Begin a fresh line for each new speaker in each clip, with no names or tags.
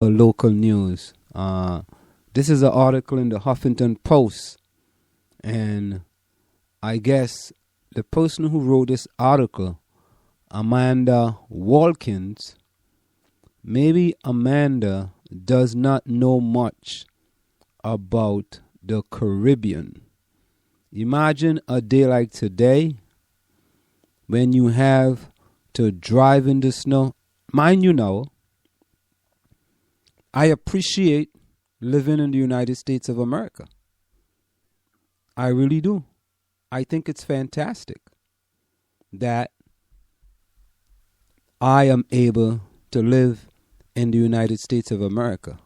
local news. This is an article in the Huffington Post, and I guess the person who wrote this article, Amanda Walkins, maybe Amanda does not know much about the Caribbean. Imagine a day like today when you have to drive in the snow. Mind you now, I appreciate living in the United States of America. I really do. I think it's fantastic that I am able to live in the United States of America.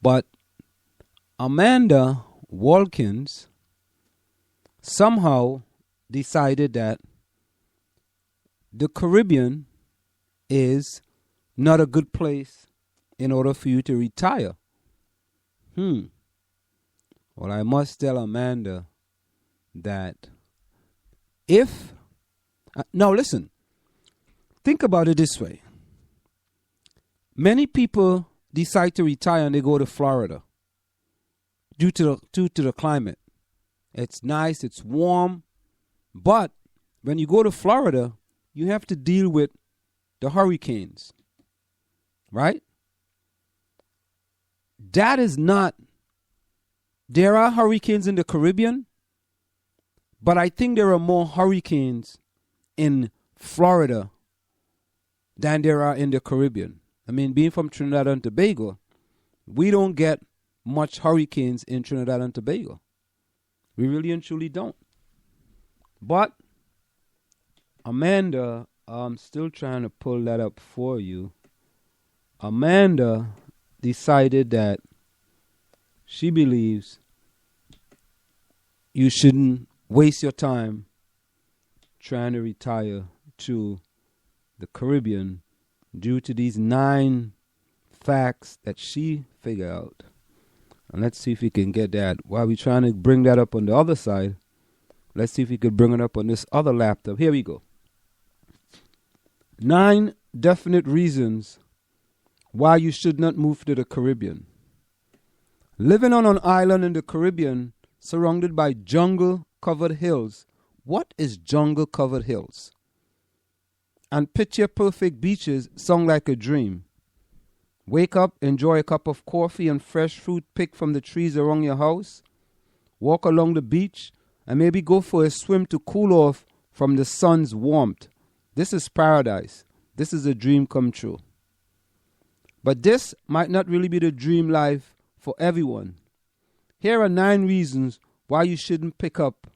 But Amanda Walkins somehow decided that the Caribbean is not a good place in order for you to retire. Well, I must tell Amanda that if... now listen, think about it this way. Many people decide to retire and they go to Florida due to the climate. It's nice, it's warm, but when you go to Florida, you have to deal with the hurricanes, right? That is not... There are hurricanes in the Caribbean, but I think there are more hurricanes in Florida than there are in the Caribbean. I mean, being from Trinidad and Tobago, we don't get much hurricanes in Trinidad and Tobago. We really and truly don't. But Amanda, I'm still trying to pull that up for you. Amanda decided that she believes you shouldn't waste your time trying to retire to the Caribbean due to these 9 facts that she figured out. And let's see if we can get that. While we're trying to bring that up on the other side, let's see if we could bring it up on this other laptop. Here we go. 9 definite reasons why you should not move to the Caribbean. Living on an island in the Caribbean surrounded by jungle-covered hills. What is jungle-covered hills? And picture-perfect beaches sound like a dream. Wake up, enjoy a cup of coffee and fresh fruit picked from the trees around your house. Walk along the beach and maybe go for a swim to cool off from the sun's warmth. This is paradise. This is a dream come true. But this might not really be the dream life for everyone. Here are 9 reasons why you shouldn't pick up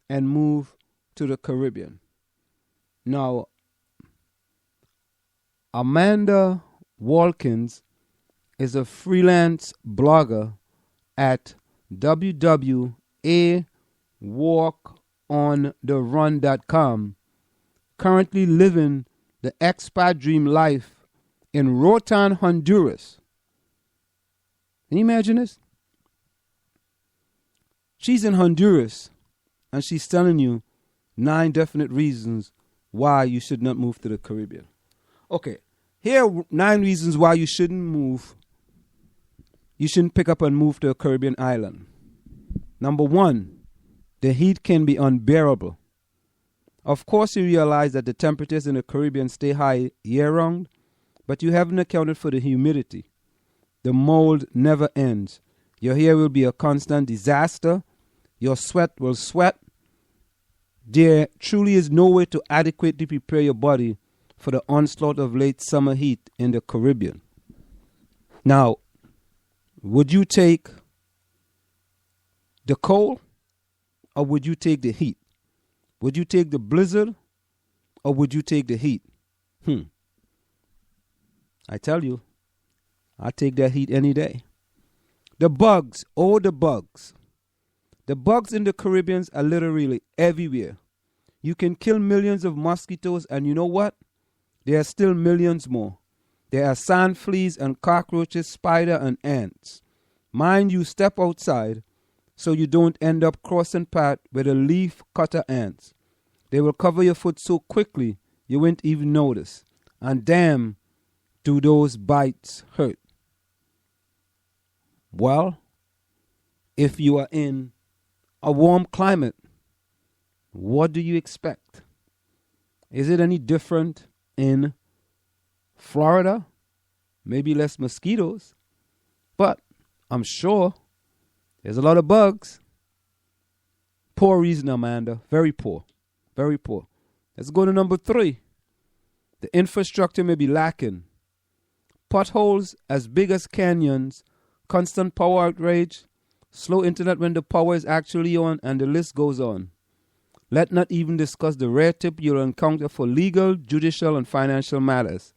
and move to the Caribbean. Now, Amanda Walkins is a freelance blogger at www.awalkontherun.com, currently living the expat dream life in Roatan, Honduras. Can you imagine this? She's in Honduras and she's telling you 9 definite reasons why you should not move to the Caribbean. Okay, here are 9 reasons why you shouldn't move. You shouldn't pick up and move to a Caribbean island. Number 1, the heat can be unbearable. Of course, you realize that the temperatures in the Caribbean stay high year-round, but you haven't accounted for the humidity. The mold never ends. Your hair will be a constant disaster. Your sweat will sweat. There truly is no way to adequately prepare your body for the onslaught of late summer heat in the Caribbean. Now, would you take the cold or would you take the heat? Would you take the blizzard or would you take the heat? I tell you, I take that heat any day. The bugs, oh the bugs. The bugs in the Caribbean are literally everywhere. You can kill millions of mosquitoes and you know what? There are still millions more. There are sand fleas and cockroaches, spider and ants. Mind you, step outside so you don't end up crossing path with the leaf cutter ants. They will cover your foot so quickly you won't even notice. And damn, do those bites hurt. Well, if you are in a warm climate, what do you expect? Is it any different in Florida? Maybe less mosquitoes, but I'm sure there's a lot of bugs. Poor reason, Amanda. Very poor. Very poor. Let's go to number 3. The infrastructure may be lacking. Potholes as big as canyons, constant power outrage, slow internet when the power is actually on, and the list goes on. Let not even discuss the rare tip you'll encounter for legal, judicial, and financial matters.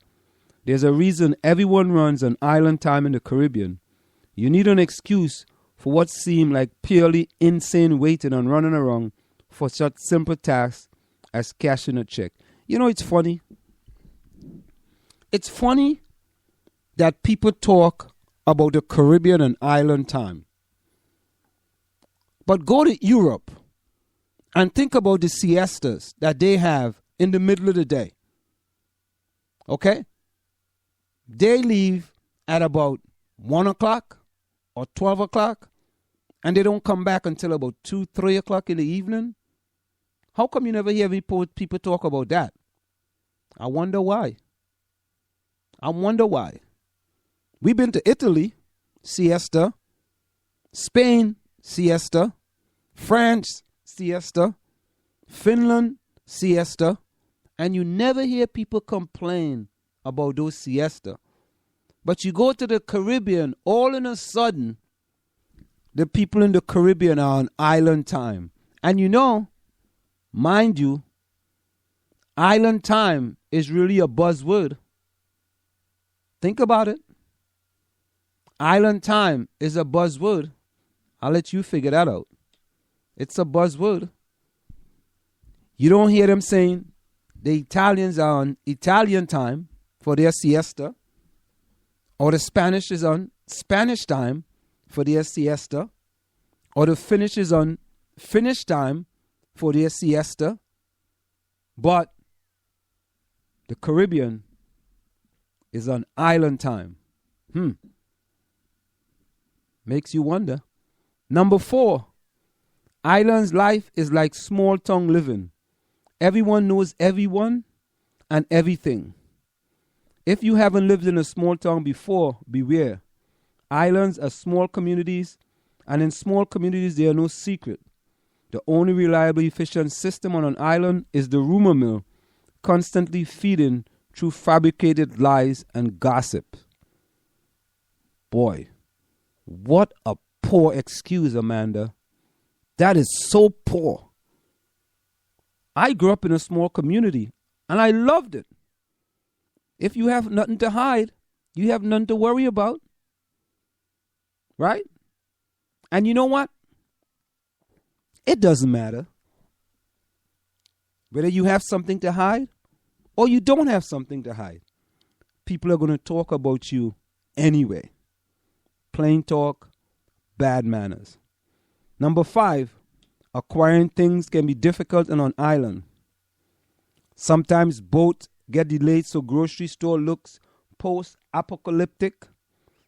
There's a reason everyone runs on island time in the Caribbean. You need an excuse for what seem like purely insane waiting and running around for such simple tasks as cashing a check. You know, it's funny. It's funny that people talk about the Caribbean and island time. But go to Europe and think about the siestas that they have in the middle of the day. Okay? They leave at about 1 o'clock or 12 o'clock, and they don't come back until about 2, 3 o'clock in the evening. How come you never hear people talk about that? I wonder why. I wonder why. We've been to Italy, siesta, Spain, siesta, France, siesta, Finland, siesta, and you never hear people complain about those siesta. But you go to the Caribbean, all in a sudden, the people in the Caribbean are on island time. And you know, mind you, island time is really a buzzword. Think about it. Island time is a buzzword. I'll let you figure that out. It's a buzzword. You don't hear them saying the Italians are on Italian time for their siesta, or the Spanish is on Spanish time for their siesta, or the Finnish is on Finnish time for their siesta. But the Caribbean is on island time. Makes you wonder. Number 4, islands life is like small town living. Everyone knows everyone and everything. If you haven't lived in a small town before, beware. Islands are small communities, and in small communities there are no secret. The only reliable, efficient system on an island is the rumor mill, constantly feeding through fabricated lies and gossip. Boy, what a poor excuse, Amanda. That is so poor. I grew up in a small community, and I loved it. If you have nothing to hide, you have nothing to worry about. Right? And you know what? It doesn't matter whether you have something to hide or you don't have something to hide. People are going to talk about you anyway. Plain talk, bad manners. Number 5, acquiring things can be difficult on an island. Sometimes boats get delayed, so grocery store looks post-apocalyptic.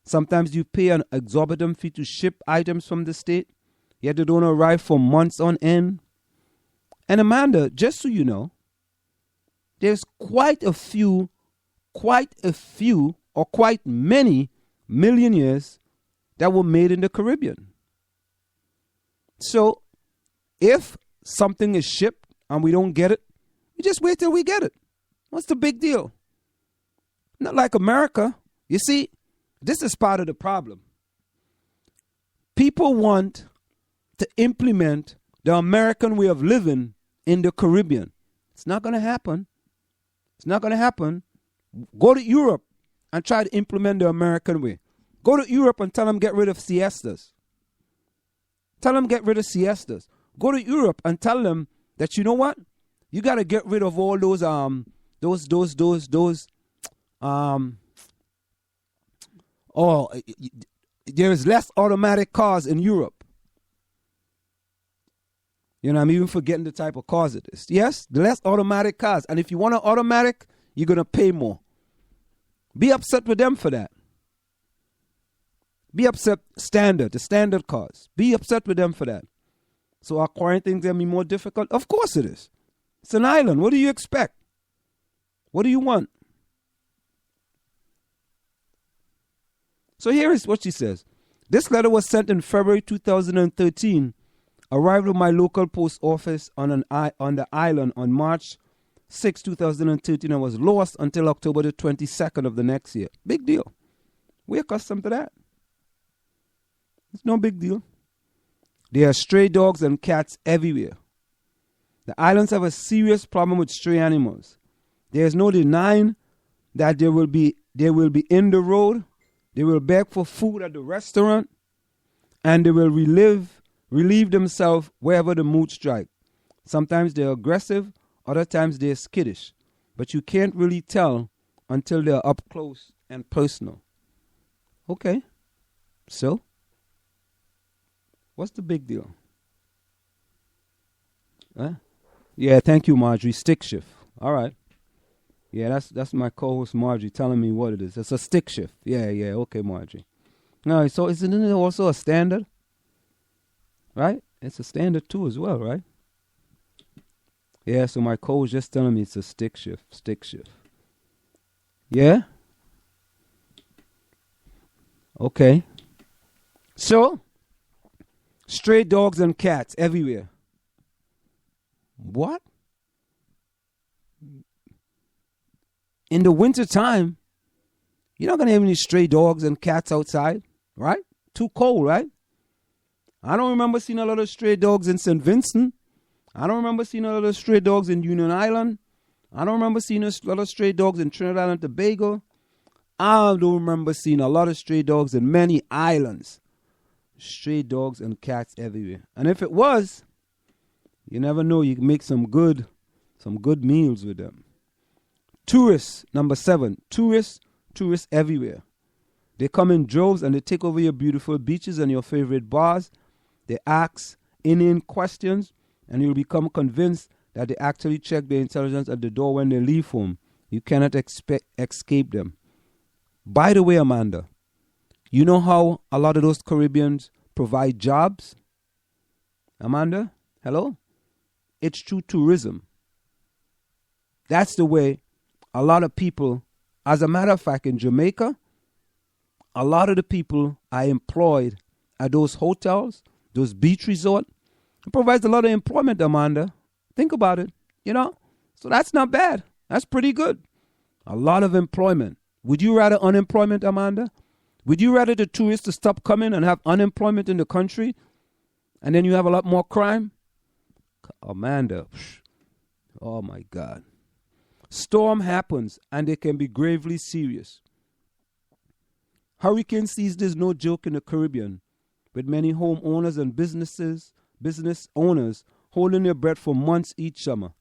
Sometimes you pay an exorbitant fee to ship items from the state, yet they don't arrive for months on end. And Amanda, just so you know, there's quite many millionaires that were made in the Caribbean. So if something is shipped and we don't get it, we just wait till we get it. What's the big deal? Not like America. You see, this is part of the problem. People want to implement the American way of living in the Caribbean. It's not going to happen. It's not going to happen. Go to Europe and try to implement the American way. Go to Europe and tell them get rid of siestas. Tell them get rid of siestas. Go to Europe and tell them that, you know what? You got to get rid of all those there's less automatic cars in Europe. You know, I'm even forgetting the type of cars it is. Yes, the less automatic cars. And if you want an automatic, you're going to pay more. Be upset with them for that. Be upset, the standard cause. Be upset with them for that. So our quarantine going to be more difficult? Of course it is. It's an island. What do you expect? What do you want? So here is what she says. This letter was sent in February 2013, arrived at my local post office on the island on March 6, 2013, and was lost until October the 22nd of the next year. Big deal. We're accustomed to that. It's no big deal. There are stray dogs and cats everywhere. The islands have a serious problem with stray animals. There is no denying that they will be in the road. They will beg for food at the restaurant, and they will relieve themselves wherever the mood strikes. Sometimes they're aggressive, other times they're skittish, but you can't really tell until they're up close and personal. Okay, so what's the big deal? Huh? Yeah, thank you, Marjorie. Stick shift. All right. Yeah, that's my co-host Marjorie telling me what it is. It's a stick shift. Yeah, okay, Marjorie. No, so isn't it also a standard? Right? It's a standard too as well, right? Yeah, so my co-host just telling me it's a stick shift. Yeah? Okay. So, stray dogs and cats everywhere. What? In the winter time, you're not going to have any stray dogs and cats outside, right? Too cold, right? I don't remember seeing a lot of stray dogs in St. Vincent. I don't remember seeing a lot of stray dogs in Union Island. I don't remember seeing a lot of stray dogs in Trinidad and Tobago. I don't remember seeing a lot of stray dogs in many islands. Stray dogs and cats everywhere. And if it was, you never know, you can make some good meals with them. Tourists, number 7. Tourists everywhere. They come in droves and they take over your beautiful beaches and your favorite bars. They ask inane questions, and you'll become convinced that they actually check their intelligence at the door when they leave home. You cannot escape them. By the way, Amanda, you know how a lot of those Caribbeans provide jobs? Amanda, hello? It's through tourism. That's the way a lot of people, as a matter of fact, in Jamaica, a lot of the people are employed at those hotels, those beach resorts. It provides a lot of employment, Amanda. Think about it, So that's not bad. That's pretty good. A lot of employment. Would you rather unemployment, Amanda? Would you rather the tourists to stop coming and have unemployment in the country, and then you have a lot more crime? Amanda, oh my God. Storm happens, and they can be gravely serious. Hurricane season is no joke in the Caribbean, with many homeowners and business owners holding their breath for months each summer.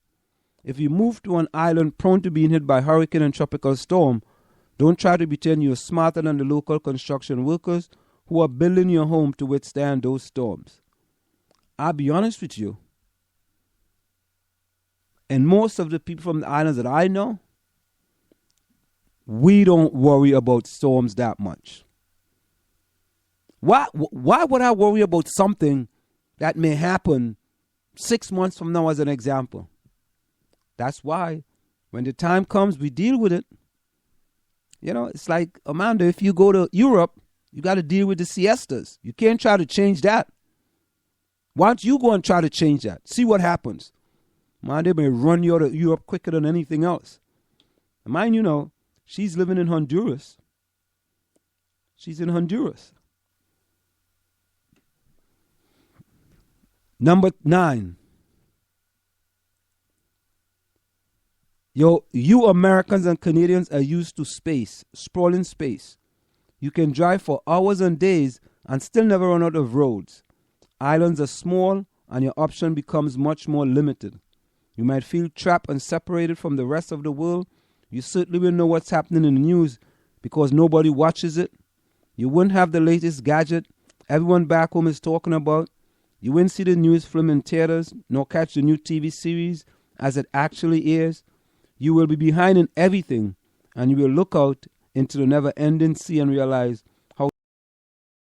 If you move to an island prone to being hit by hurricane and tropical storm, don't try to pretend you're smarter than the local construction workers who are building your home to withstand those storms. I'll be honest with you. And most of the people from the islands that I know, we don't worry about storms that much. Why would I worry about something that may happen 6 months from now, as an example? That's why when the time comes, we deal with it. It's like, Amanda, if you go to Europe, you got to deal with the siestas. You can't try to change that. Why don't you go and try to change that? See what happens. Man, they may run you out of Europe quicker than anything else. And mind she's living in Honduras. She's in Honduras. Number 9. You Americans and Canadians are used to space, sprawling space. You can drive for hours and days and still never run out of roads. Islands are small and your option becomes much more limited. You might feel trapped and separated from the rest of the world. You certainly will know what's happening in the news because nobody watches it. You wouldn't have the latest gadget everyone back home is talking about. You wouldn't see the news film in theaters, nor catch the new TV series as it actually airs. You will be behind in everything, and you will look out into the never-ending sea and realize